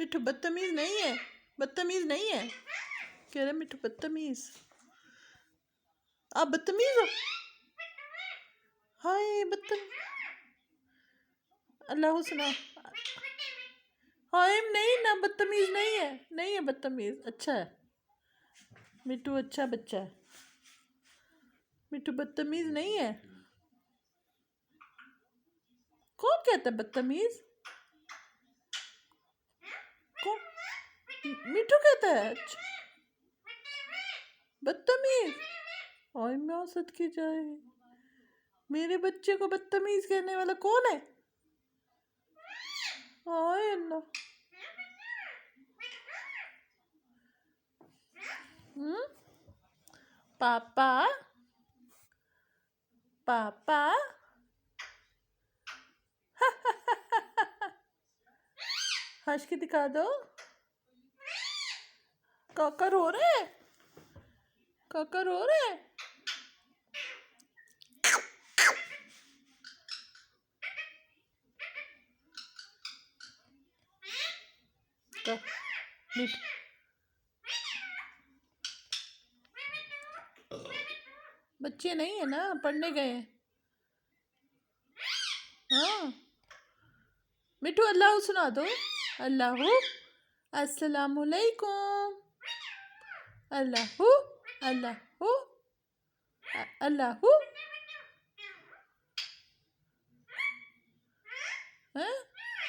मिठू बदतमीज नहीं है, बदतमीज नहीं है। कह रहे मिठू बदतमीज, आप बदतमीज हो। हाय बदतमीज, अल्लाह सुना। हाय नहीं ना, बदतमीज नहीं है, नहीं है बदतमीज, अच्छा है मिठू, अच्छा बच्चा है मिठू, बदतमीज नहीं है। कौन कहता है बदतमीज? कौन? मिठू कहता है अच्छा बदतमीज। हाय मैं सद की जाए, मेरे बच्चे को बदतमीज कहने वाला कौन है? हाय अल्लाह। पापा पापा हंस के दिखा दो। काका रो रहे हैं, काका रो रहे हैं। बच्चे नहीं है ना, पढ़ने गए हैं। हाँ मिठू अल्लाह सुना दो। अल्लाह अस्सलामुअलैकुम, अल्लाह अल्लाह अल्लाह।